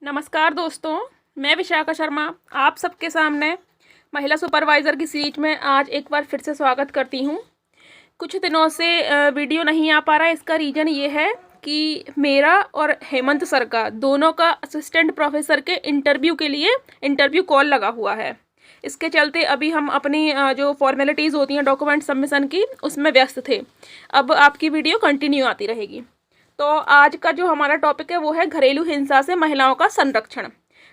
नमस्कार दोस्तों, मैं विशाखा शर्मा आप सबके सामने महिला सुपरवाइज़र की सीरीज में आज एक बार फिर से स्वागत करती हूँ। कुछ दिनों से वीडियो नहीं आ पा रहा है। इसका रीज़न ये है कि मेरा और हेमंत सर का दोनों का असिस्टेंट प्रोफेसर के इंटरव्यू के लिए इंटरव्यू कॉल लगा हुआ है। इसके चलते अभी हम अपनी जो फॉर्मेलिटीज़ होती हैं डॉक्यूमेंट सबमिशन की, उसमें व्यस्त थे। अब आपकी वीडियो कंटिन्यू आती रहेगी। तो आज का जो हमारा टॉपिक है वो है घरेलू हिंसा से महिलाओं का संरक्षण।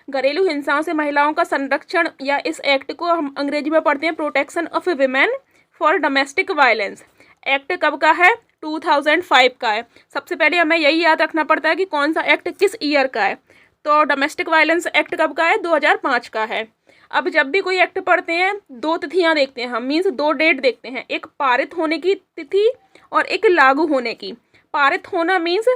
घरेलू हिंसाओं से महिलाओं का संरक्षण, या इस एक्ट को हम अंग्रेजी में पढ़ते हैं protection of women for domestic violence. Act कब का है? 2005 का है। सबसे पहले हमें यही याद रखना पड़ता है कि कौन सा एक्ट किस ईयर का है। तो डोमेस्टिक वायलेंस एक्ट कब का है? 2005 का है। अब जब भी कोई एक्ट पढ़ते हैं, दो तिथियां देखते हैं हम, मीन्स दो डेट देखते हैं, एक पारित होने की तिथि और एक लागू होने की। पारित होना मीन्स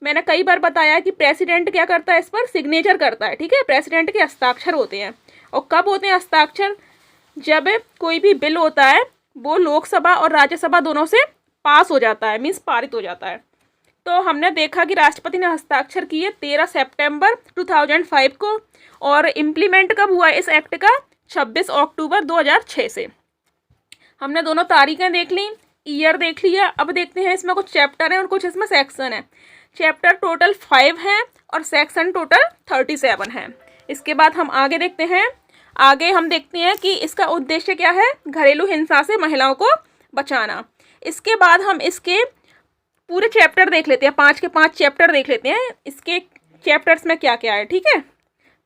मैंने कई बार बताया कि प्रेसिडेंट क्या करता है, इस पर सिग्नेचर करता है, ठीक है। प्रेसिडेंट के हस्ताक्षर होते हैं। और कब होते हैं हस्ताक्षर? जब कोई भी बिल होता है वो लोकसभा और राज्यसभा दोनों से पास हो जाता है, मीन्स पारित हो जाता है। तो हमने देखा कि राष्ट्रपति ने हस्ताक्षर किए 13 सितंबर 2005 को, और इम्प्लीमेंट कब हुआ इस एक्ट का? 26 अक्टूबर 2006 से। हमने दोनों तारीखें देख ली, ईयर देख लिया। अब देखते हैं इसमें कुछ चैप्टर हैं और कुछ इसमें सेक्शन है। चैप्टर टोटल 5 हैं और सेक्शन टोटल 37 हैं। इसके बाद हम आगे देखते हैं। आगे हम देखते हैं कि इसका उद्देश्य क्या है, घरेलू हिंसा से महिलाओं को बचाना। इसके बाद हम इसके पूरे चैप्टर देख लेते हैं, 5 के 5 चैप्टर देख लेते हैं, इसके चैप्टर्स में क्या क्या है, ठीक है।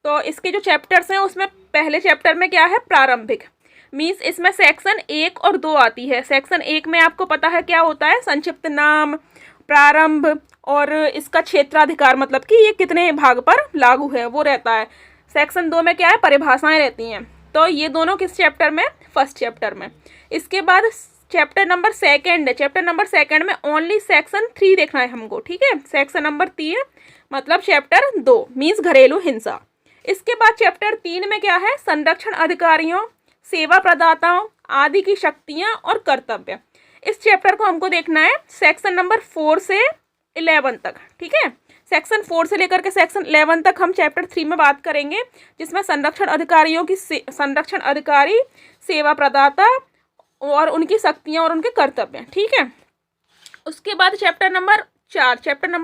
तो इसके जो चैप्टर्स हैं उसमें पहले चैप्टर में क्या है? प्रारंभिक। मीन्स इसमें सेक्शन 1 और 2 आती है। सेक्शन 1 में आपको पता है क्या होता है? संक्षिप्त नाम, प्रारंभ और इसका क्षेत्राधिकार, मतलब कि ये कितने भाग पर लागू है वो रहता है। सेक्शन 2 में क्या है? परिभाषाएं रहती हैं। तो ये दोनों किस चैप्टर में? फर्स्ट चैप्टर में। इसके बाद चैप्टर नंबर 2 है। चैप्टर नंबर 2 में ओनली सेक्शन 3 देखना है हमको, ठीक है। सेक्शन नंबर 3 मतलब चैप्टर 2 मीन्स घरेलू हिंसा। इसके बाद चैप्टर 3 में क्या है? संरक्षण अधिकारियों, सेवा प्रदाताओं आदि की शक्तियां और कर्तव्य। इस चैप्टर को हमको देखना है सेक्शन नंबर 4 से 11 तक, ठीक है। सेक्शन 4 से लेकर के सेक्शन 11 तक हम चैप्टर 3 में बात करेंगे, जिसमें संरक्षण अधिकारियों की संरक्षण अधिकारी, सेवा प्रदाता और उनकी शक्तियां और उनके कर्तव्य, ठीक है। उसके बाद चैप्टर नंबर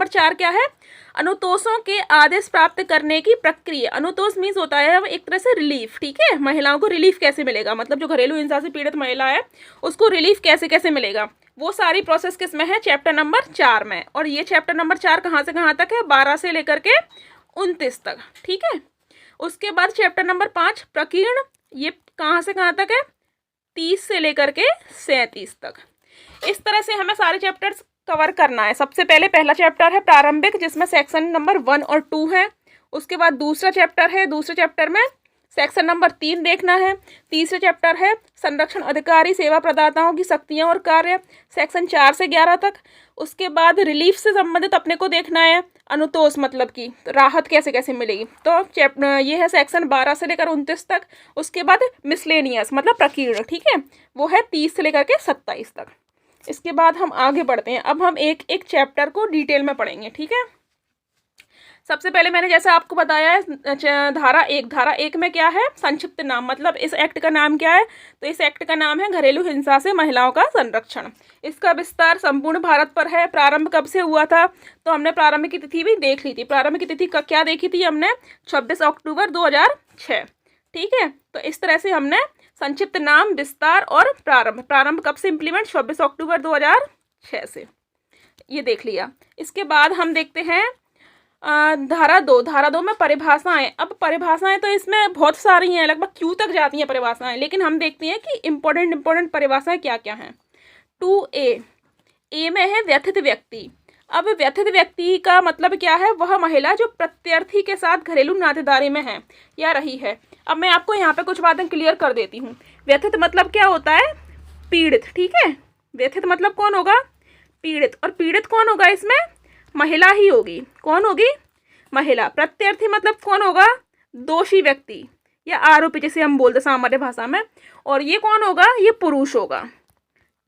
4 क्या है? अनुतोषों के आदेश प्राप्त करने की प्रक्रिया। अनुतोष मीन्स होता है एक तरह से रिलीफ, ठीक है। महिलाओं को रिलीफ कैसे मिलेगा, मतलब जो घरेलू हिंसा से पीड़ित महिला है उसको रिलीफ कैसे कैसे मिलेगा, वो सारी प्रोसेस किस में है? चैप्टर नंबर 4 में। और ये चैप्टर नंबर 4 कहाँ से कहाँ तक है? 12 से लेकर के 29 तक, ठीक है। उसके बाद चैप्टर नंबर 5 प्रकीर्ण, ये कहाँ से कहाँ तक है? 30 से लेकर के 37 तक। इस तरह से हमें सारे चैप्टर्स कवर करना है। सबसे पहले पहला चैप्टर है प्रारंभिक, जिसमें सेक्शन नंबर 1 और 2 है। उसके बाद दूसरा चैप्टर है, दूसरे चैप्टर में सेक्शन नंबर 3 देखना है। तीसरे चैप्टर है संरक्षण अधिकारी, सेवा प्रदाताओं की शक्तियां और कार्य, सेक्शन 4 से 11 तक। उसके बाद रिलीफ से संबंधित अपने को देखना है अनुतोष, मतलब कि राहत कैसे कैसे मिलेगी। तो ये है सेक्शन 12 से लेकर 29 तक। उसके बाद मिसलेनियस मतलब प्रकीर्ण, ठीक है, वो है 30 से लेकर के 27 तक। इसके बाद हम आगे बढ़ते हैं। अब हम एक एक चैप्टर को डिटेल में पढ़ेंगे, ठीक है। सबसे पहले मैंने जैसा आपको बताया है धारा 1 में क्या है? संक्षिप्त नाम, मतलब इस एक्ट का नाम क्या है? तो इस एक्ट का नाम है घरेलू हिंसा से महिलाओं का संरक्षण। इसका विस्तार संपूर्ण भारत पर है। प्रारंभ कब से हुआ था? तो हमने प्रारंभ की तिथि भी देख ली थी। प्रारंभ की तिथि क्या देखी थी हमने? 26 अक्टूबर 2006, ठीक है। तो इस तरह से हमने संक्षिप्त नाम, विस्तार और प्रारंभ कब से इम्प्लीमेंट? 26 अक्टूबर 2006 से, ये देख लिया। इसके बाद हम देखते हैं धारा 2 में परिभाषाएं। अब परिभाषाएं तो इसमें बहुत सारी हैं, लगभग क्यू तक जाती हैं परिभाषाएं, लेकिन हम देखते हैं कि इम्पोर्टेंट परिभाषाएं क्या क्या हैं। 2A में है व्यथित व्यक्ति। अब व्यथित व्यक्ति का मतलब क्या है? वह महिला जो प्रत्यर्थी के साथ घरेलू नातेदारी में है या रही है। अब मैं आपको यहाँ पे कुछ बातें क्लियर कर देती हूँ। व्यथित मतलब क्या होता है? पीड़ित, ठीक है। व्यथित मतलब कौन होगा? पीड़ित। और पीड़ित कौन होगा इसमें? महिला ही होगी। कौन होगी? महिला। प्रत्यर्थी मतलब कौन होगा? दोषी व्यक्ति या आरोपी, जैसे हम बोलते सामान्य भाषा में। और ये कौन होगा? ये पुरुष होगा,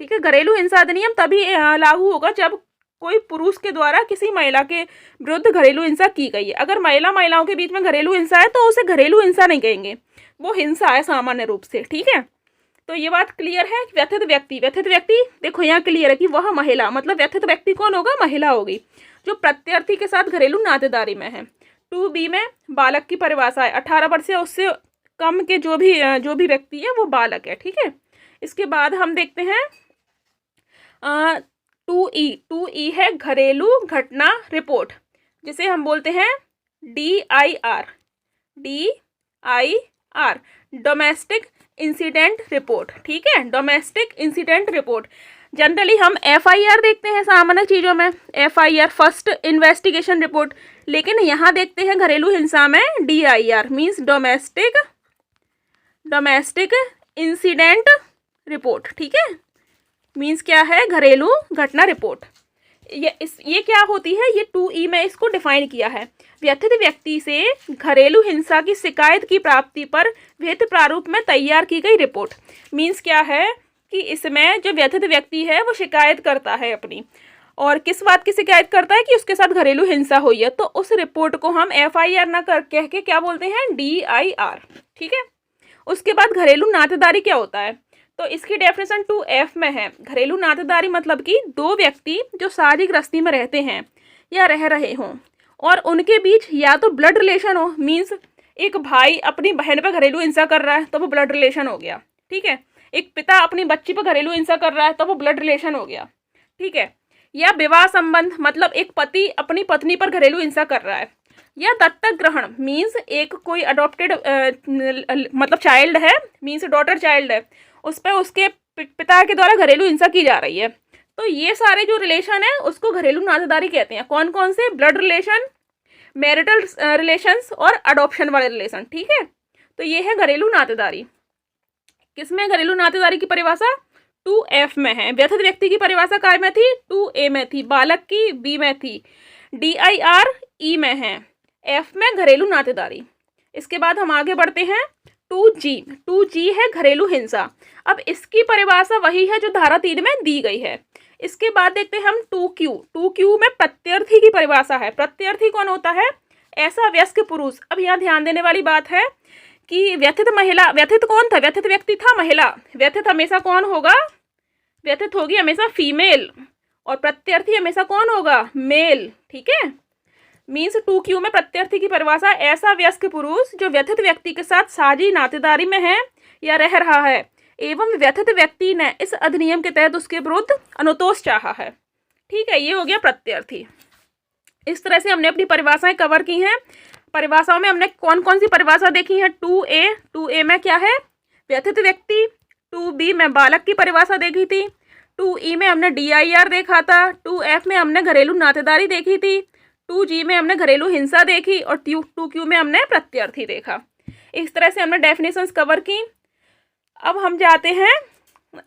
ठीक है। घरेलू हिंसा अधिनियम तभी लागू होगा जब कोई पुरुष के द्वारा किसी महिला के विरुद्ध घरेलू हिंसा की गई है। अगर महिलाओं के बीच में घरेलू हिंसा है तो उसे घरेलू हिंसा नहीं कहेंगे, वो हिंसा है सामान्य रूप से। ठीक है, तो ये बात क्लियर है। व्यथित व्यक्ति देखो यहाँ क्लियर है कि वह महिला, मतलब व्यथित व्यक्ति कौन होगा, महिला होगी, जो प्रत्यर्थी के साथ घरेलू नातेदारी में है। 2B में बालक की परिभाषा है 18 वर्ष या उससे कम के जो भी व्यक्ति है वो बालक है। ठीक है, इसके बाद हम देखते हैं 2E है घरेलू घटना रिपोर्ट, जिसे हम बोलते हैं DIR, डोमेस्टिक इंसिडेंट रिपोर्ट। ठीक है, डोमेस्टिक इंसिडेंट रिपोर्ट। जनरली हम FIR देखते हैं सामान्य चीज़ों में, FIR फर्स्ट इन्वेस्टिगेशन रिपोर्ट, लेकिन यहाँ देखते हैं घरेलू हिंसा में DIR means domestic incident report. ठीक है, मीन्स क्या है, घरेलू घटना रिपोर्ट। ये क्या होती है, ये 2E में इसको डिफाइन किया है। व्यथित व्यक्ति से घरेलू हिंसा की शिकायत की प्राप्ति पर विहित प्रारूप में तैयार की गई रिपोर्ट। मीन्स क्या है कि इसमें जो व्यथित व्यक्ति है वो शिकायत करता है अपनी, और किस बात की शिकायत करता है कि उसके साथ घरेलू हिंसा हुई है, तो उस रिपोर्ट को हम FIR ना कह के क्या बोलते हैं, DIR। ठीक है, उसके बाद घरेलू नातेदारी क्या होता है, तो इसकी डेफिनेशन 2F में है। घरेलू नातेदारी मतलब कि दो व्यक्ति जो शारीरिक गृहस्थी में रहते हैं या रह रहे हों और उनके बीच या तो ब्लड रिलेशन हो, मीन्स एक भाई अपनी बहन पर घरेलू हिंसा कर रहा है तो वो ब्लड रिलेशन हो गया। ठीक है, एक पिता अपनी बच्ची पर घरेलू हिंसा कर रहा है तो वो ब्लड रिलेशन हो गया। ठीक है, या विवाह संबंध, मतलब एक पति अपनी पत्नी पर घरेलू हिंसा कर रहा है, या दत्तक ग्रहण मीन्स एक कोई अडॉप्टेड मतलब चाइल्ड है, मीन्स डॉटर चाइल्ड है, उस पर उसके पिता के द्वारा घरेलू हिंसा की जा रही है। तो ये सारे जो रिलेशन है उसको घरेलू नातेदारी कहते हैं। कौन कौन से, ब्लड रिलेशन, मैरिटल रिलेशंस और अडॉप्शन वाले रिलेशन। ठीक है, तो ये है घरेलू नातेदारी। किसमें घरेलू नातेदारी की परिभाषा 2F में है। व्यथित व्यक्ति की परिभाषा काय में थी, 2A में थी, बालक की B में थी, DIR E में है, F में घरेलू नातेदारी। इसके बाद हम आगे बढ़ते हैं 2G है घरेलू हिंसा। अब इसकी परिभाषा वही है जो धारा 3 में दी गई है। इसके बाद देखते हैं हम 2Q में प्रत्यर्थी की परिभाषा है। प्रत्यर्थी कौन होता है, ऐसा वयस्क पुरुष। अब यहाँ ध्यान देने वाली बात है कि व्यथित महिला, व्यथित कौन था, व्यथित व्यक्ति था महिला, व्यथित हमेशा कौन होगा, व्यथित होगी हमेशा फीमेल, और प्रत्यर्थी हमेशा कौन होगा, मेल। ठीक है, मीन्स 2Q में प्रत्यर्थी की परिभाषा ऐसा वयस्क पुरुष जो व्यथित व्यक्ति के साथ साझी नातेदारी में है या रह रहा है एवं व्यथित व्यक्ति ने इस अधिनियम के तहत उसके विरुद्ध अनुतोष चाहा है। ठीक है, ये हो गया प्रत्यर्थी। इस तरह से हमने अपनी परिभाषाएं कवर की हैं। परिभाषाओं में हमने कौन कौन सी परिभाषा देखी है, 2A में क्या है, व्यथित व्यक्ति, 2B में बालक की परिभाषा देखी थी, 2E में हमने DIR देखा था, 2F में हमने घरेलू नातेदारी देखी थी, 2G में हमने घरेलू हिंसा देखी, और 2Q में हमने प्रत्यर्थी देखा। इस तरह से हमने डेफिनेशंस कवर की। अब हम जाते हैं,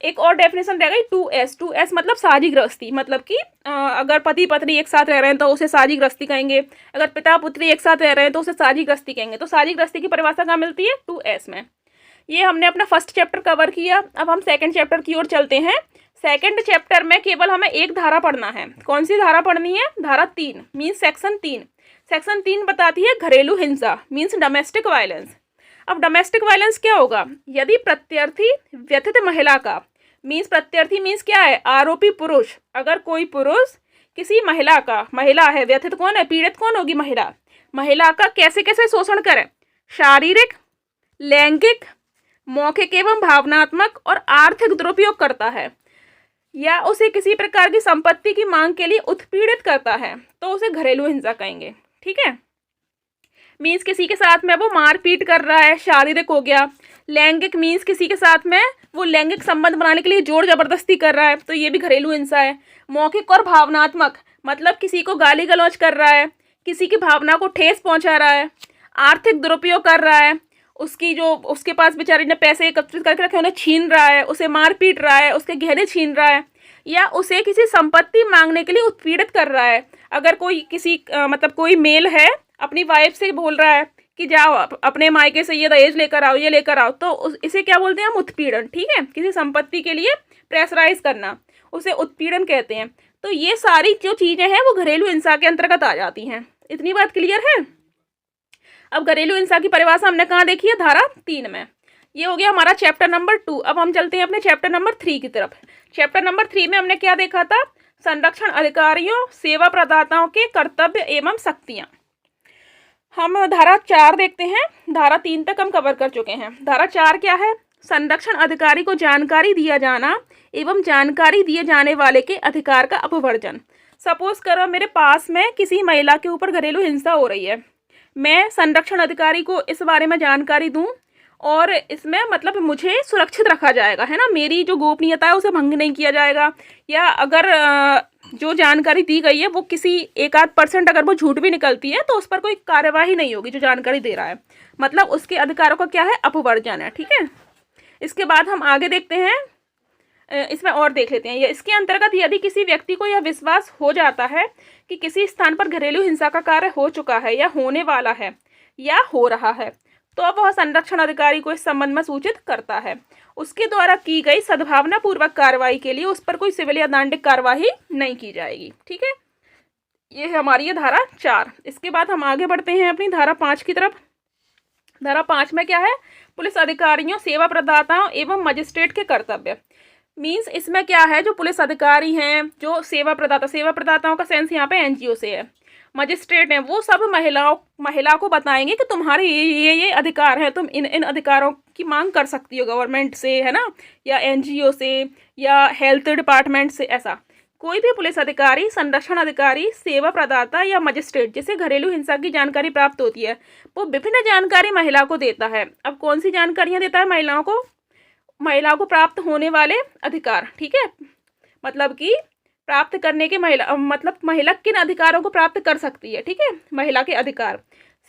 एक और डेफिनेशन रह गई 2S मतलब साझी गृहस्थी, मतलब कि अगर पति पत्नी एक साथ रह रहे हैं तो उसे साझी गृहस्थी कहेंगे, अगर पिता पुत्री एक साथ रह रहे हैं तो उसे साझी गृहस्थी कहेंगे। तो साझी गृहस्थी की परिभाषा कहाँ मिलती है, 2S में। ये हमने अपना फर्स्ट चैप्टर कवर किया। अब हम सेकंड चैप्टर की ओर चलते हैं। सेकंड चैप्टर में केवल हमें एक धारा पढ़ना है। कौन सी धारा पढ़नी है, धारा 3 मीन्स सेक्शन 3। सेक्शन 3 बताती है घरेलू हिंसा मीन्स डोमेस्टिक वायलेंस। अब डोमेस्टिक वायलेंस क्या होगा, यदि प्रत्यर्थी व्यथित महिला का, मीन्स प्रत्यर्थी मीन्स क्या है, आरोपी पुरुष, अगर कोई पुरुष किसी महिला का, महिला है, व्यथित कौन है, पीड़ित कौन होगी, महिला का कैसे कैसे शोषण करे, शारीरिक, लैंगिक, मौखिक एवं भावनात्मक और आर्थिक दुरुपयोग करता है, या उसे किसी प्रकार की संपत्ति की मांग के लिए उत्पीड़ित करता है, तो उसे घरेलू हिंसा कहेंगे। ठीक है, मीन्स किसी के साथ में वो मारपीट कर रहा है, शारीरिक हो गया। लैंगिक मीन्स किसी के साथ में वो लैंगिक संबंध बनाने के लिए जोर जबरदस्ती कर रहा है, तो ये भी घरेलू हिंसा है। मौखिक और भावनात्मक मतलब किसी को गाली गलौज कर रहा है, किसी की भावना को ठेस पहुंचा रहा है। आर्थिक दुरुपयोग कर रहा है, उसकी जो उसके पास बेचारी ने पैसे एकत्रित करके रखे उन्हें छीन रहा है, उसे मार पीट रहा है, उसके गहने छीन रहा है, या उसे किसी संपत्ति मांगने के लिए उत्पीड़ित कर रहा है। अगर कोई किसी मतलब कोई मेल है अपनी वाइफ से बोल रहा है कि जाओ अपने मायके से ये दहेज लेकर आओ, ये लेकर आओ, तो इसे क्या बोलते हैं हम, उत्पीड़न। ठीक है, किसी संपत्ति के लिए प्रेशराइज करना, उसे उत्पीड़न कहते हैं। तो ये सारी जो चीज़ें हैं वो घरेलू हिंसा के अंतर्गत आ जाती हैं। इतनी बात क्लियर है। अब घरेलू हिंसा की परिभाषा हमने कहाँ देखी है, धारा 3 में। ये हो गया हमारा चैप्टर नंबर 2। अब हम चलते हैं अपने चैप्टर नंबर 3 की तरफ। चैप्टर नंबर 3 में हमने क्या देखा था, संरक्षण अधिकारियों सेवा प्रदाताओं के कर्तव्य एवं शक्तियाँ। हम धारा 4 देखते हैं, धारा 3 तक हम कवर कर चुके हैं। धारा 4 क्या है, संरक्षण अधिकारी को जानकारी दिया जाना एवं जानकारी दिए जाने वाले के अधिकार का अपवर्जन। सपोज करो मेरे पास में किसी महिला के ऊपर घरेलू हिंसा हो रही है, मैं संरक्षण अधिकारी को इस बारे में जानकारी दूं और इसमें मतलब मुझे सुरक्षित रखा जाएगा, है ना, मेरी जो गोपनीयता है उसे भंग नहीं किया जाएगा। या अगर जो जानकारी दी गई है वो किसी 1-8% अगर वो झूठ भी निकलती है तो उस पर कोई कार्यवाही नहीं होगी जो जानकारी दे रहा है, मतलब उसके अधिकारों का क्या है, अपवर्जन है। ठीक है, इसके बाद हम आगे देखते हैं, इसमें और देख लेते हैं। इसके अंतर्गत यदि किसी व्यक्ति को यह विश्वास हो जाता है कि किसी स्थान पर घरेलू हिंसा का कार्य हो चुका है या होने वाला है या हो रहा है, तो अब वह संरक्षण अधिकारी को इस संबंध में सूचित करता है। उसके द्वारा की गई सद्भावनापूर्वक कार्रवाई के लिए उस पर कोई सिविल या दंडिक कार्रवाई नहीं की जाएगी। ठीक है, ये है हमारी ये धारा 4। इसके बाद हम आगे बढ़ते हैं अपनी धारा 5 की तरफ। धारा 5 में क्या है, पुलिस अधिकारियों सेवा प्रदाताओं एवं मजिस्ट्रेट के कर्तव्य। मीन्स इसमें क्या है, जो पुलिस अधिकारी हैं, जो सेवा प्रदाताओं का सेंस यहाँ पे एनजीओ से है, मजिस्ट्रेट हैं, वो सब महिला को बताएंगे कि तुम्हारे ये अधिकार हैं, तुम इन अधिकारों की मांग कर सकती हो गवर्नमेंट से, है ना, या एनजीओ से या हेल्थ डिपार्टमेंट से। ऐसा कोई भी पुलिस अधिकारी, संरक्षण अधिकारी, सेवा प्रदाता या मजिस्ट्रेट जिसे घरेलू हिंसा की जानकारी प्राप्त होती है, वो विभिन्न जानकारी महिला को देता है। अब कौन सी जानकारियाँ देता है, महिलाओं को प्राप्त होने वाले अधिकार। ठीक है, मतलब कि प्राप्त करने के महिला किन अधिकारों को प्राप्त कर सकती है। ठीक है, महिला के अधिकार।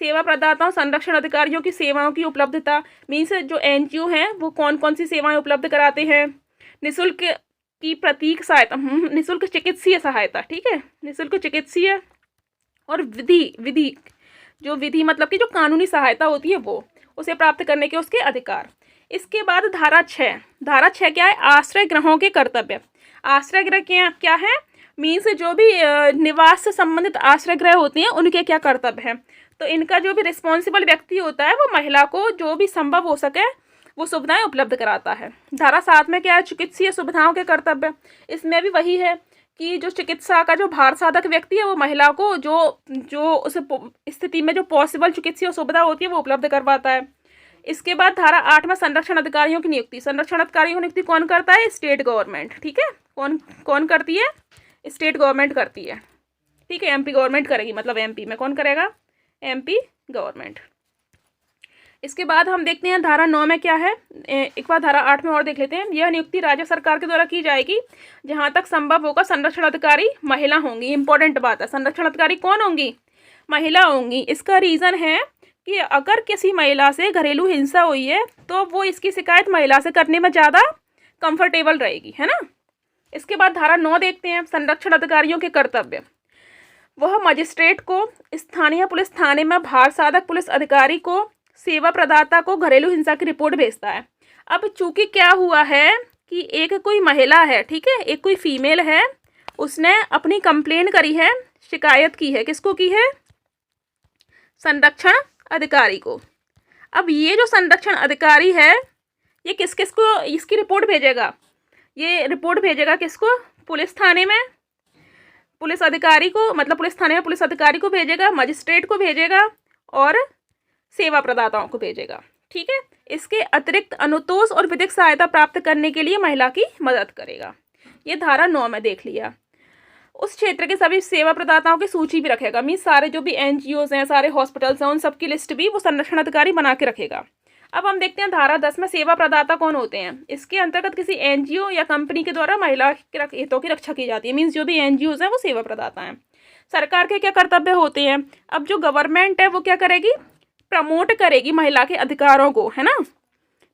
सेवा प्रदाताओं संरक्षण अधिकारियों की सेवाओं की उपलब्धता, मीन्स जो एनजीओ हैं वो कौन कौन सी सेवाएं उपलब्ध कराते हैं। निःशुल्क की प्रतीक सहायता, निःशुल्क चिकित्सीय सहायता। ठीक है, निःशुल्क चिकित्सीय और विधि जो विधि मतलब कि जो कानूनी सहायता होती है वो, उसे प्राप्त करने के उसके अधिकार। इसके बाद धारा 6 क्या है, आश्रय गृहों के कर्तव्य। आश्रय गृह क्या है, मीन्स जो भी निवास से संबंधित आश्रय गृह होते हैं उनके क्या कर्तव्य हैं। तो इनका जो भी रिस्पॉन्सिबल व्यक्ति होता है वो महिला को जो भी संभव हो सके वो सुविधाएं उपलब्ध कराता है। धारा 7 में क्या है, चिकित्सीय सुविधाओं के कर्तव्य। इसमें भी वही है कि जो चिकित्सा का जो भार साधक व्यक्ति है वो महिला को जो उस स्थिति में जो पॉसिबल चिकित्सीय सुविधा होती है वो उपलब्ध करवाता है। इसके बाद धारा 8 में संरक्षण अधिकारियों की नियुक्ति। संरक्षण अधिकारियों की नियुक्ति कौन करता है, स्टेट गवर्नमेंट। ठीक है, कौन करती है, स्टेट गवर्नमेंट करती है। ठीक है, एमपी गवर्नमेंट करेगी, मतलब एमपी में कौन करेगा, एमपी गवर्नमेंट। इसके बाद हम देखते हैं धारा 9 में क्या है, एक बार धारा 8 में और देख लेते हैं। यह नियुक्ति राज्य सरकार के द्वारा की जाएगी। जहाँ तक संभव होगा संरक्षण अधिकारी महिला होंगी। इंपॉर्टेंट बात है, संरक्षण अधिकारी कौन होंगी, महिला होंगी। इसका रीज़न है कि अगर किसी महिला से घरेलू हिंसा हुई है तो वो इसकी शिकायत महिला से करने में ज़्यादा कंफर्टेबल रहेगी, है ना। इसके बाद धारा 9 देखते हैं, संरक्षण अधिकारियों के कर्तव्य। वह मजिस्ट्रेट को, स्थानीय पुलिस थाने में भार साधक पुलिस अधिकारी को, सेवा प्रदाता को घरेलू हिंसा की रिपोर्ट भेजता है। अब चूंकि क्या हुआ है कि एक कोई महिला है, ठीक है, एक कोई फीमेल है, उसने अपनी कंप्लेन करी है, शिकायत की है, किसको की है, संरक्षण अधिकारी को। अब ये जो संरक्षण अधिकारी है ये किस को इसकी रिपोर्ट भेजेगा, ये रिपोर्ट भेजेगा किसको, पुलिस थाने में पुलिस अधिकारी को, मतलब पुलिस थाने में पुलिस अधिकारी को भेजेगा, मजिस्ट्रेट को भेजेगा और सेवा प्रदाताओं को भेजेगा। ठीक है, इसके अतिरिक्त अनुतोष और विधिक सहायता प्राप्त करने के लिए महिला की मदद करेगा। ये धारा 9 में देख लिया। उस क्षेत्र के सभी सेवा प्रदाताओं की सूची भी रखेगा, मीन्स सारे जो भी एनजीओज हैं, सारे हॉस्पिटल्स हैं, उन सब की लिस्ट भी वो संरक्षण अधिकारी बना के रखेगा। अब हम देखते हैं धारा 10 में सेवा प्रदाता कौन होते हैं। इसके अंतर्गत किसी एनजीओ या कंपनी के द्वारा महिला के हितों की रक्षा की जाती है, मीन्स जो भी एनजीओज हैं वो सेवा प्रदाता हैं। सरकार के क्या कर्तव्य होते हैं, अब जो गवर्नमेंट है वो क्या करेगी, प्रमोट करेगी महिला के अधिकारों को, है ना।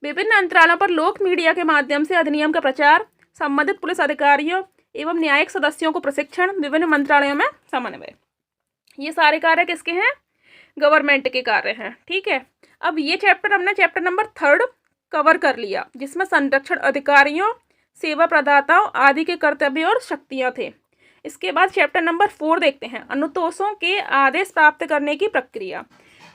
विभिन्न अंतरालों पर लोक मीडिया के माध्यम से अधिनियम का प्रचार, संबंधित पुलिस अधिकारियों एवं न्यायिक सदस्यों को प्रशिक्षण, विभिन्न मंत्रालयों में समन्वय, ये सारे कार्य किसके हैं, गवर्नमेंट के कार्य हैं। ठीक है, अब ये चैप्टर हमने चैप्टर नंबर 3 कवर कर लिया, जिसमें संरक्षण अधिकारियों, सेवा प्रदाताओं आदि के कर्तव्य और शक्तियाँ थे। इसके बाद चैप्टर नंबर 4 देखते हैं, अनुतोषों के आदेश प्राप्त करने की प्रक्रिया।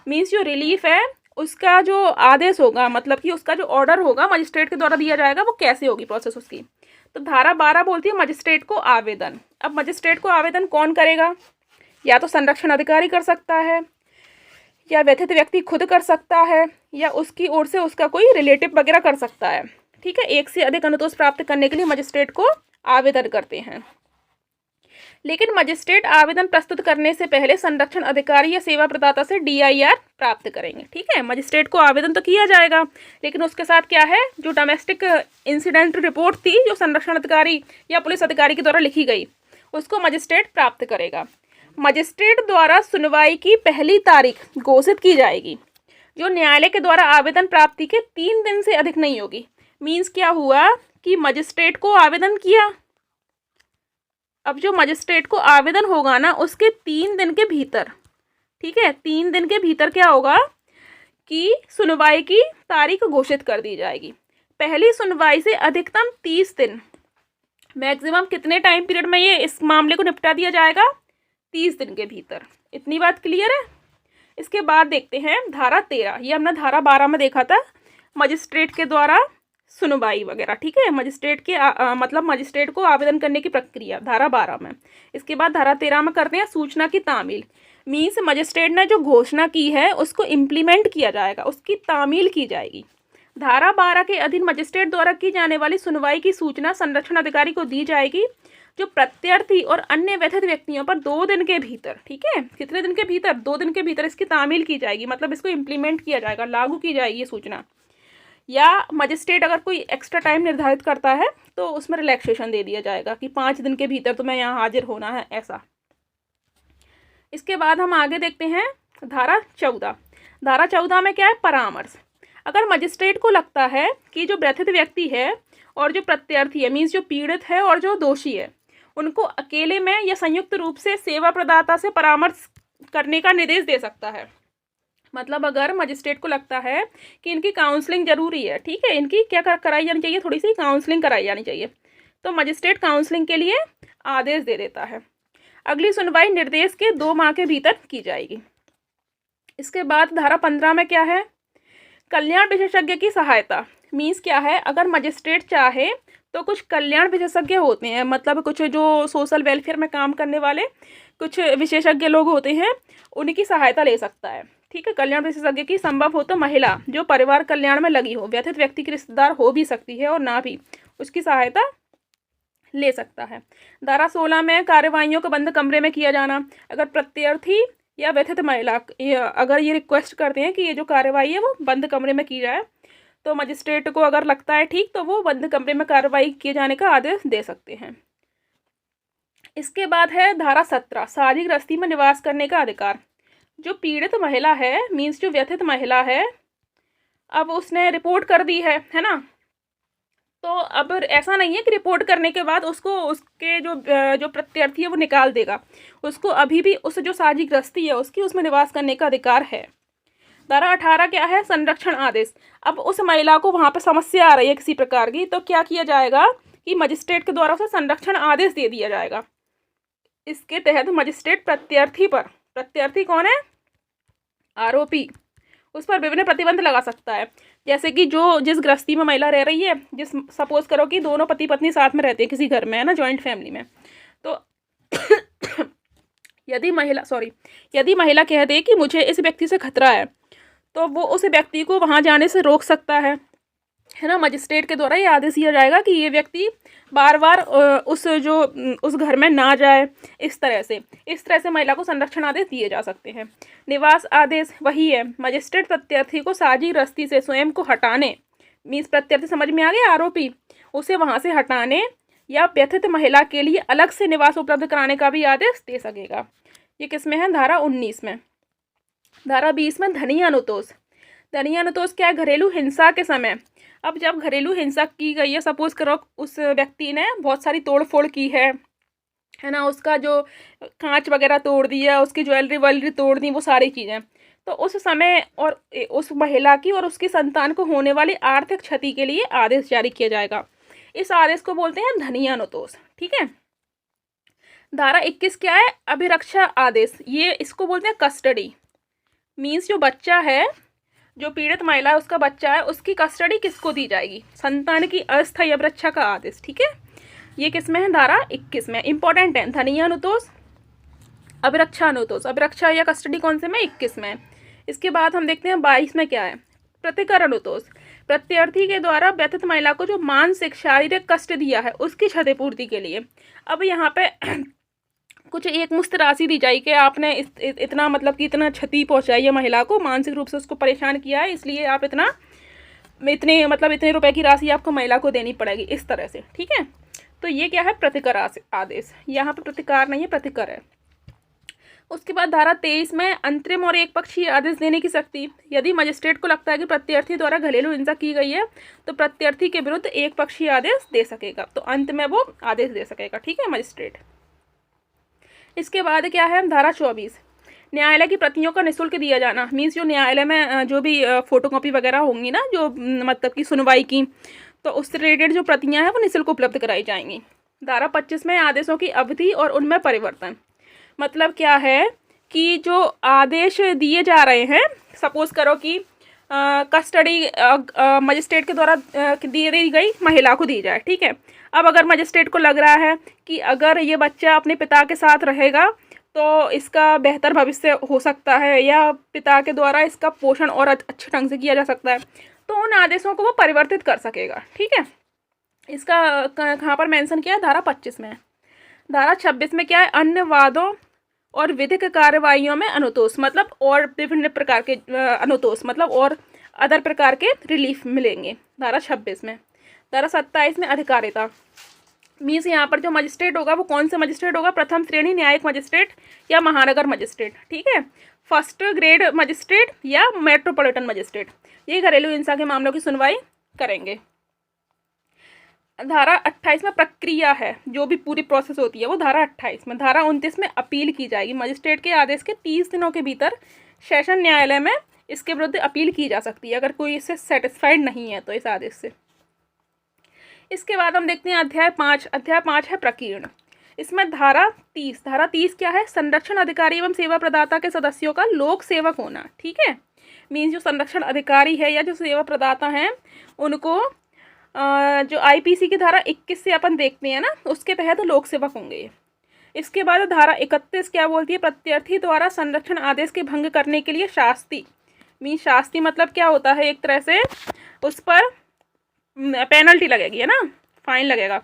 मीन्स जो रिलीफ है उसका जो आदेश होगा, मतलब कि उसका जो ऑर्डर होगा मजिस्ट्रेट के द्वारा दिया जाएगा, वो कैसे होगी प्रोसेस उसकी। तो धारा 12 बोलती है मजिस्ट्रेट को आवेदन। अब मजिस्ट्रेट को आवेदन कौन करेगा, या तो संरक्षण अधिकारी कर सकता है, या व्यथित व्यक्ति खुद कर सकता है, या उसकी ओर से उसका कोई रिलेटिव वगैरह कर सकता है। ठीक है, एक से अधिक अनुतोष प्राप्त करने के लिए मजिस्ट्रेट को आवेदन करते हैं। लेकिन मजिस्ट्रेट आवेदन प्रस्तुत करने से पहले संरक्षण अधिकारी या सेवा प्रदाता से DIR प्राप्त करेंगे। ठीक है, मजिस्ट्रेट को आवेदन तो किया जाएगा, लेकिन उसके साथ क्या है, जो डोमेस्टिक इंसिडेंट रिपोर्ट थी जो संरक्षण अधिकारी या पुलिस अधिकारी के द्वारा लिखी गई, उसको मजिस्ट्रेट प्राप्त करेगा। मजिस्ट्रेट द्वारा सुनवाई की पहली तारीख घोषित की जाएगी, जो न्यायालय के द्वारा आवेदन प्राप्ति के 3 दिन से अधिक नहीं होगी। मीन्स क्या हुआ कि मजिस्ट्रेट को आवेदन किया, अब जो मजिस्ट्रेट को आवेदन होगा ना, उसके 3 दिन के भीतर, ठीक है, 3 दिन के भीतर क्या होगा कि सुनवाई की तारीख घोषित कर दी जाएगी। पहली सुनवाई से अधिकतम 30 दिन, मैक्सिमम कितने टाइम पीरियड में ये इस मामले को निपटा दिया जाएगा, 30 दिन के भीतर। इतनी बात क्लियर है। इसके बाद देखते हैं धारा 13, ये हमने धारा 12 में देखा था, मजिस्ट्रेट के द्वारा सुनवाई वगैरह। ठीक है, मजिस्ट्रेट के मतलब मजिस्ट्रेट को आवेदन करने की प्रक्रिया धारा 12 में। इसके बाद धारा 13 में करते हैं सूचना की तामील। मीन्स मजिस्ट्रेट ने जो घोषणा की है उसको इम्प्लीमेंट किया जाएगा, उसकी तामील की जाएगी। धारा 12 के अधीन मजिस्ट्रेट द्वारा की जाने वाली सुनवाई की सूचना संरक्षण अधिकारी को दी जाएगी, जो प्रत्यर्थी और अन्य व्यथित व्यक्तियों पर 2 दिन के भीतर, ठीक है, कितने दिन के भीतर, 2 दिन के भीतर इसकी तामील की जाएगी, मतलब इसको इम्प्लीमेंट किया जाएगा, लागू की जाएगी ये सूचना। या मजिस्ट्रेट अगर कोई एक्स्ट्रा टाइम निर्धारित करता है तो उसमें रिलैक्सेशन दे दिया जाएगा कि 5 दिन के भीतर तुम्हें यहाँ हाजिर होना है, ऐसा। इसके बाद हम आगे देखते हैं धारा 14। धारा 14 में क्या है, परामर्श। अगर मजिस्ट्रेट को लगता है कि जो व्यथित व्यक्ति है और जो प्रत्यर्थी है, मीन्स जो पीड़ित है और जो दोषी है, उनको अकेले में या संयुक्त रूप से सेवा प्रदाता से परामर्श करने का निर्देश दे सकता है। मतलब अगर मजिस्ट्रेट को लगता है कि इनकी काउंसलिंग जरूरी है, ठीक है, इनकी क्या कराई जानी चाहिए, थोड़ी सी काउंसलिंग कराई जानी चाहिए, तो मजिस्ट्रेट काउंसलिंग के लिए आदेश दे देता है। अगली सुनवाई निर्देश के 2 माह के भीतर की जाएगी। इसके बाद धारा 15 में क्या है, कल्याण विशेषज्ञ की सहायता। मीन्स क्या है, अगर मजिस्ट्रेट चाहे तो कुछ कल्याण विशेषज्ञ होते हैं, मतलब कुछ जो सोशल वेलफेयर में काम करने वाले कुछ विशेषज्ञ लोग होते हैं, उनकी सहायता ले सकता है। ठीक है, कल्याण विशेषज्ञ की संभव हो तो महिला जो परिवार कल्याण में लगी हो, व्यथित व्यक्ति की रिश्तेदार हो भी सकती है और ना भी, उसकी सहायता ले सकता है। धारा 16 में कार्यवाहियों को बंद कमरे में किया जाना। अगर प्रत्यर्थी या व्यथित महिला अगर ये रिक्वेस्ट करते हैं कि ये जो कार्यवाही है वो बंद कमरे में की जाए, तो मजिस्ट्रेट को अगर लगता है ठीक, तो वो बंद कमरे में कार्रवाई किए जाने का आदेश दे सकते हैं। इसके बाद है धारा 17, साझी गृहस्थी में निवास करने का अधिकार। जो पीड़ित महिला है, मीन्स जो व्यथित महिला है, अब उसने रिपोर्ट कर दी है ना, तो अब ऐसा नहीं है कि रिपोर्ट करने के बाद उसको उसके जो प्रत्यर्थी है वो निकाल देगा, उसको अभी भी उस जो साझी गृहस्थी है उसकी उसमें निवास करने का अधिकार है। धारा 18 क्या है, संरक्षण आदेश। अब उस महिला को वहाँ पर समस्या आ रही है किसी प्रकार की, तो क्या किया जाएगा कि मजिस्ट्रेट के द्वारा उसे संरक्षण आदेश दे दिया जाएगा। इसके तहत मजिस्ट्रेट प्रत्यर्थी पर, प्रत्यर्थी कौन है, आरोपी, उस पर विभिन्न प्रतिबंध लगा सकता है। जैसे कि जो जिस गृहस्थी में महिला रह रही है, जिस सपोज करो कि दोनों पति पत्नी साथ में रहते हैं किसी घर में, है ना, जॉइंट फैमिली में, तो यदि महिला कह दे कि मुझे इस व्यक्ति से खतरा है, तो वो उस व्यक्ति को वहाँ जाने से रोक सकता है ना। मजिस्ट्रेट के द्वारा ये आदेश दिया जाएगा कि ये व्यक्ति बार बार उस घर में ना जाए। इस तरह से महिला को संरक्षण आदेश दिए जा सकते हैं। निवास आदेश वही है, मजिस्ट्रेट प्रत्यर्थी को साझी गृहस्थी से स्वयं को हटाने, मीन्स प्रत्यर्थी समझ में आ गया, आरोपी, उसे वहाँ से हटाने या व्यथित महिला के लिए अलग से निवास उपलब्ध कराने का भी आदेश दे सकेगा। ये किस में है, धारा 19 में। धारा 20 में धनीय अनुतोष। धनीय अनुतोष क्या है, घरेलू हिंसा के समय। अब जब घरेलू हिंसा की गई है, सपोज करो उस व्यक्ति ने बहुत सारी तोड़फोड़ की है ना, उसका जो कांच वगैरह तोड़ दिया, उसकी ज्वेलरी तोड़ दी, वो सारी चीज़ें, तो उस समय और उस महिला की और उसकी संतान को होने वाली आर्थिक क्षति के लिए आदेश जारी किया जाएगा। इस आदेश को बोलते हैं धनीय अनुतोष। ठीक है, धारा 21 क्या है? अभिरक्षा आदेश। ये इसको बोलते हैं कस्टडी। मीन्स जो बच्चा है, जो पीड़ित महिला है, उसका बच्चा है, उसकी कस्टडी किसको दी जाएगी? संतान की अस्थायी अभिरक्षा का आदेश। ठीक है, ये किस में है? धारा 21 में। इंपॉर्टेंट है। धनीय अनुतोष, अभिरक्षा अनुतोष। अभिरक्षा या कस्टडी कौन से में? 21 में। इसके बाद हम देखते हैं 22 में क्या है? प्रतिकर अनुतोष। प्रत्यार्थी के द्वारा व्यथित महिला को जो मानसिक शारीरिक कष्ट दिया है उसकी क्षतिपूर्ति के लिए। अब यहाँ पे कुछ एक मुश्त राशि दी जाएगी कि आपने इतना मतलब कि इतना क्षति पहुंचाई है महिला को, मानसिक रूप से उसको परेशान किया है, इसलिए आप इतने रुपए की राशि आपको महिला को देनी पड़ेगी, इस तरह से। ठीक है, तो ये क्या है? प्रतिकर आदेश। यहाँ पे प्रतिकार नहीं है, प्रतिकर है। उसके बाद धारा 23 में अंतरिम और एक पक्षीय आदेश देने की शक्ति। यदि मजिस्ट्रेट को लगता है कि प्रत्यार्थी द्वारा घरेलू हिंसा की गई है तो प्रत्यार्थी के विरुद्ध एक पक्षीय आदेश दे सकेगा, तो अंत में वो आदेश दे सकेगा। ठीक है, मजिस्ट्रेट। इसके बाद क्या है? धारा 24, न्यायालय की प्रतियों का निःशुल्क दिया जाना। मीन्स जो न्यायालय में जो भी फोटोकॉपी वगैरह होंगी ना, जो मतलब कि सुनवाई की, तो उससे रिलेटेड जो प्रतियां हैं वो निःशुल्क उपलब्ध कराई जाएंगी। धारा 25 में आदेशों की अवधि और उनमें परिवर्तन। मतलब क्या है कि जो आदेश दिए जा रहे हैं, सपोज करो कि कस्टडी मजिस्ट्रेट के द्वारा दी गई महिला को दी जाए। ठीक है, अब अगर मजिस्ट्रेट को लग रहा है कि अगर ये बच्चा अपने पिता के साथ रहेगा तो इसका बेहतर भविष्य हो सकता है, या पिता के द्वारा इसका पोषण और अच्छे ढंग से किया जा सकता है, तो उन आदेशों को वो परिवर्तित कर सकेगा। ठीक है, इसका कहाँ पर मेंशन किया है? धारा 25 में। धारा 26 में क्या है? अन्य वादों और विधिक कार्रवाइयों में अनुतोष। मतलब और विभिन्न प्रकार के अनुतोष, मतलब और अदर प्रकार के रिलीफ मिलेंगे धारा 26 में। धारा 27 में अधिकारिता। मीन्स यहाँ पर जो मजिस्ट्रेट होगा वो कौन से मजिस्ट्रेट होगा? प्रथम श्रेणी न्यायिक मजिस्ट्रेट या महानगर मजिस्ट्रेट। ठीक है, फर्स्ट ग्रेड मजिस्ट्रेट या मेट्रोपॉलिटन मजिस्ट्रेट, ये घरेलू हिंसा के मामलों की सुनवाई करेंगे। धारा 28 में प्रक्रिया है, जो भी पूरी प्रोसेस होती है वो धारा 28 में। धारा 29 में अपील की जाएगी। मजिस्ट्रेट के आदेश के 30 दिनों के भीतर सेशन न्यायालय में इसके विरुद्ध अपील की जा सकती है, अगर कोई इससे सेटिस्फाइड नहीं है तो इस आदेश से। इसके बाद हम देखते हैं अध्याय 5। अध्याय 5 है प्रकीर्ण। इसमें धारा 30 क्या है? संरक्षण अधिकारी एवं सेवा प्रदाता के सदस्यों का लोक सेवक होना। ठीक है, मीन्स जो संरक्षण अधिकारी है या जो सेवा प्रदाता हैं उनको जो आईपीसी की धारा 21 से अपन देखते हैं ना, उसके तहत लोक सेवक होंगे। इसके बाद धारा 31 क्या बोलती है? प्रत्यार्थी द्वारा संरक्षण आदेश के भंग करने के लिए शास्ति। मीन्स शास्ति मतलब क्या होता है? एक तरह से उस पर पेनल्टी लगेगी, है ना, फाइन लगेगा,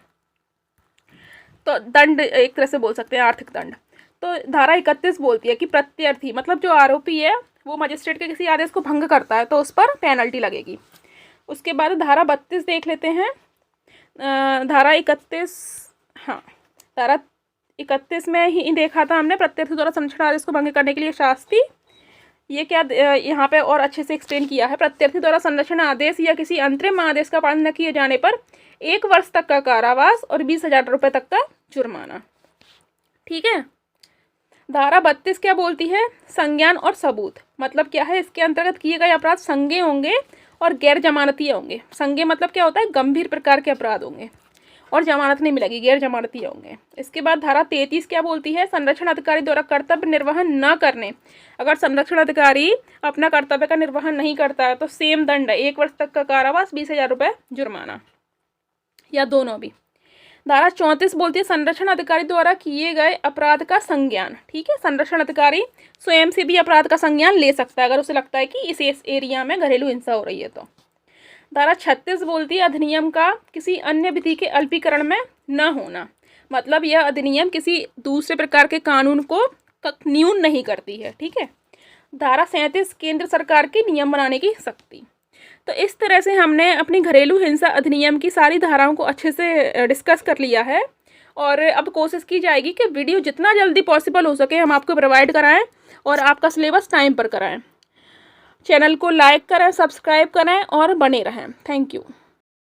तो दंड एक तरह से बोल सकते हैं, आर्थिक दंड। तो धारा 31 बोलती है कि प्रत्यार्थी मतलब जो आरोपी है वो मजिस्ट्रेट के किसी आदेश को भंग करता है तो उस पर पेनल्टी लगेगी। उसके बाद धारा 32 देख लेते हैं। धारा 31, हाँ, धारा 31 में ही देखा था हमने, प्रत्यार्थी द्वारा संरक्षण आदेश को भंग करने के लिए शास्ति। ये क्या यहाँ पे और अच्छे से एक्सप्लेन किया है? प्रत्यार्थी द्वारा संरक्षण आदेश या किसी अंतरिम आदेश का पालन न किए जाने पर 1 वर्ष तक का कारावास और 20,000 रुपये तक का जुर्माना। ठीक है, धारा 32 क्या बोलती है? संज्ञान और सबूत। मतलब क्या है? इसके अंतर्गत किए गए अपराध संज्ञेय होंगे और गैर जमानतीय होंगे। संज्ञेय मतलब क्या होता है? गंभीर प्रकार के अपराध होंगे और जमानत नहीं मिलेगी, गैर जमानतीय होंगे। इसके बाद धारा 33 क्या बोलती है? संरक्षण अधिकारी द्वारा कर्तव्य निर्वहन न करने। अगर संरक्षण अधिकारी अपना कर्तव्य का निर्वहन नहीं करता है तो सेम दंड है, 1 वर्ष तक का कारावास, 20,000 रुपये जुर्माना, या दोनों भी। धारा 34 बोलती है संरक्षण अधिकारी द्वारा किए गए अपराध का संज्ञान। ठीक है, संरक्षण अधिकारी स्वयं से भी अपराध का संज्ञान ले सकता है अगर उसे लगता है कि इस एरिया में घरेलू हिंसा हो रही है तो। धारा 36 बोलती है अधिनियम का किसी अन्य विधि के अल्पीकरण में न होना। मतलब यह अधिनियम किसी दूसरे प्रकार के कानून को न्यून नहीं करती है। ठीक है। धारा 37 केंद्र सरकार की नियम बनाने की शक्ति। तो इस तरह से हमने अपनी घरेलू हिंसा अधिनियम की सारी धाराओं को अच्छे से डिस्कस कर लिया है और अब कोशिश की जाएगी कि वीडियो जितना जल्दी पॉसिबल हो सके हम आपको प्रोवाइड कराएं और आपका सिलेबस टाइम पर कराएं। चैनल को लाइक करें, सब्सक्राइब करें और बने रहें। Thank you.